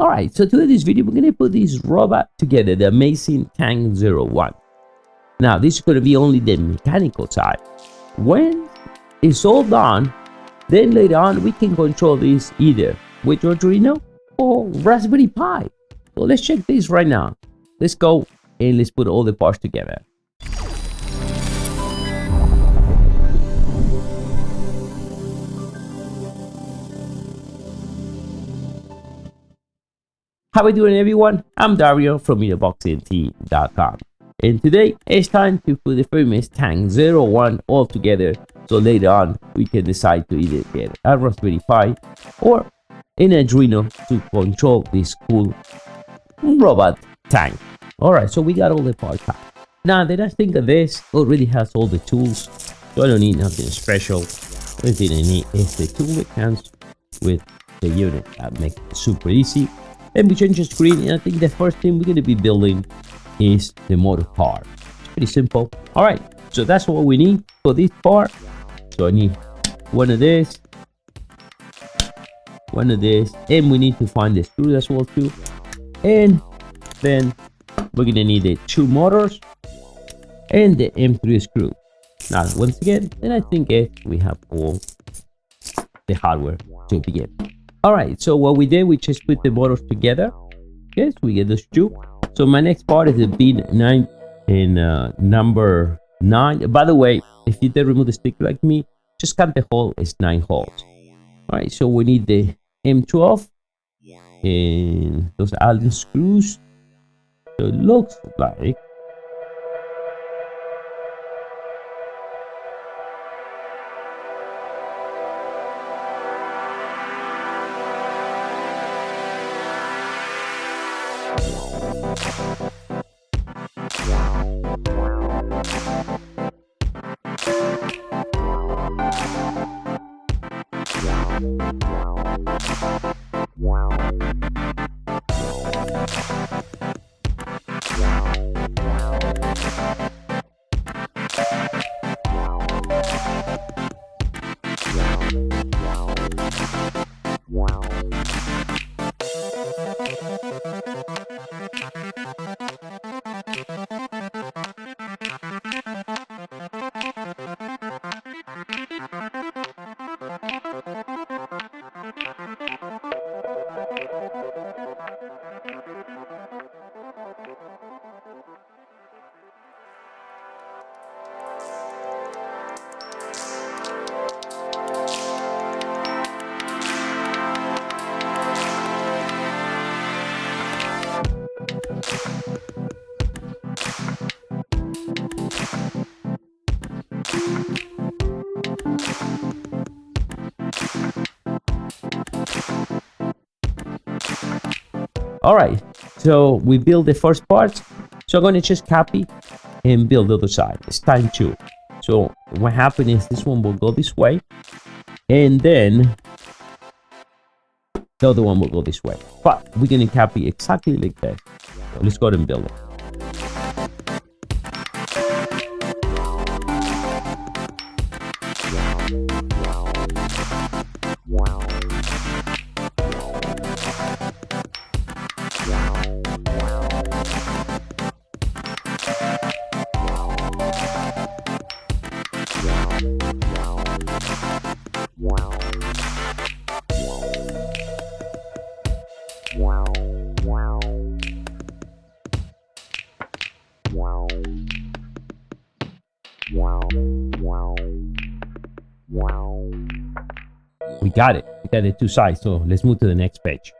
All right, so today in this video, we're going to put this robot together, the amazing Tank 01. Now, this is going to be only the mechanical side. When it's all done, then later on, we can control this either with Arduino or Raspberry Pi. So let's check this right now. Let's go and let's put all the parts together. How are you doing, everyone? I'm Dario from mediaboxentlab.com, and today it's time to put the famous Tank 01 all together, so later on we can decide to either get a Raspberry Pi or an Arduino to control this cool robot tank. Alright, so we got all the parts out. Now that I think of this, already has all the tools, so I don't need nothing special. The only thing I need is the tool that comes with the unit. That makes it super easy. And we change the screen, and I think the first thing we're going to be building is the motor part. It's pretty simple. All right, so that's what we need for this part. So I need one of this, and we need to find the screw as well too. And then we're going to need the two motors and the M3 screw. Now, once again, then I think we have all the hardware to begin. All right, so what we did, we just put the motors together. Okay, so we get those two. So my next part is the pin 9 and number 9. By the way, if you did remove the stick like me, just count the hole. It's 9 holes. All right, so we need the M12 and those Allen screws. So it looks like all right, so we build the first parts. So I'm going to just copy and build the other side. It's time to. So what happened is this one will go this way, and then the other one will go this way. But we're going to copy exactly like that. So let's go ahead and build it. We got it. We got the two sides. So let's move to the next page.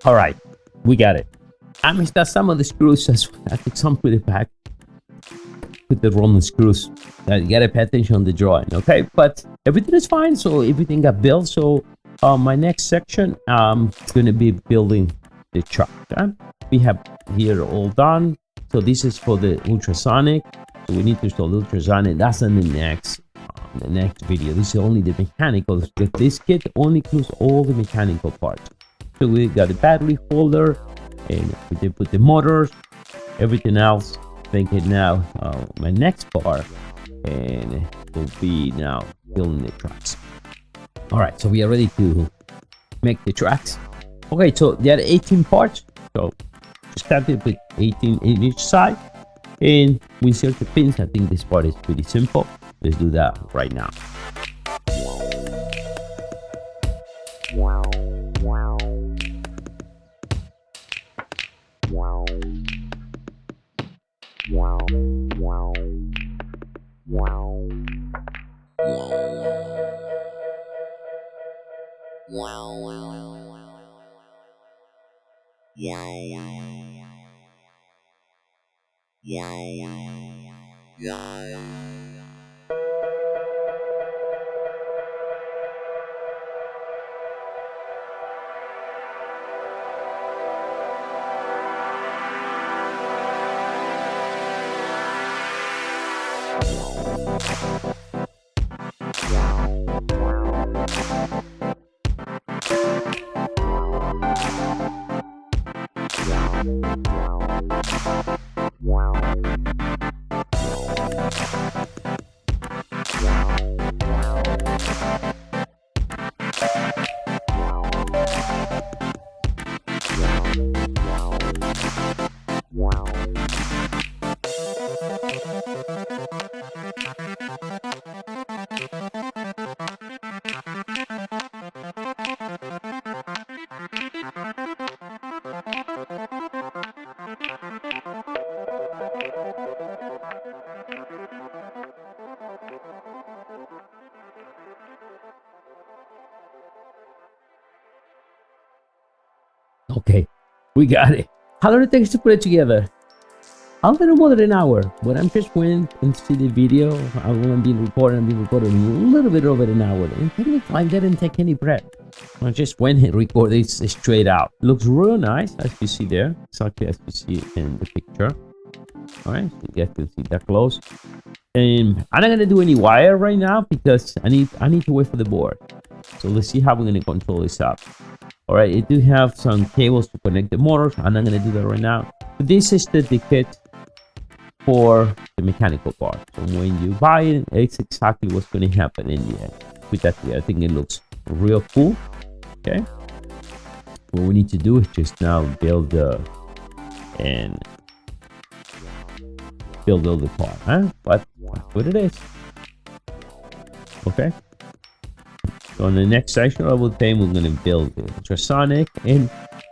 All right, we got it. I missed out some of the screws as well. I took some put it back. Put the wrong screws. You gotta pay attention on the drawing, okay? But everything is fine, so everything got built. So my next section, I'm gonna be building the truck. Okay? We have here all done. So this is for the ultrasonic. So we need to install the ultrasonic. That's in the next video. This is only the mechanical. This kit only includes all the mechanical parts. So we got the battery holder, and we did put the motors, everything else. Thinking now, my next part, and will be now building the tracks. All right, so we are ready to make the tracks. Okay, so there are 18 parts. So started with 18 in each side, and we insert the pins. I think this part is pretty simple. Let's do that right now. Okay, we got it. How long it takes to put it together? A little more than an hour. When I'm just went and see the video, I've been recording a little bit over an hour. And technically, I didn't take any breath. I just went and recorded it straight out. Looks real nice, as you see there. Exactly as you see in the picture. All right, so you guys can see that close. And I'm not gonna do any wire right now because I need to wait for the board. So let's see how we're gonna control this up. All right, it do have some cables to connect the motors. I'm not gonna do that right now. But this is the kit for the mechanical part. So when you buy it, it's exactly what's going to happen in the end. With that, I think it looks real cool. Okay, what we need to do is just now build all the part, huh? But that's what it is. Okay. So in the next section of the thing, we're going to build the ultrasonic and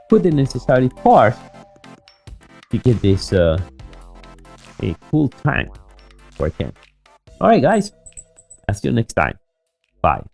put the necessary parts to get this a cool tank working. All right, guys. I'll see you next time. Bye.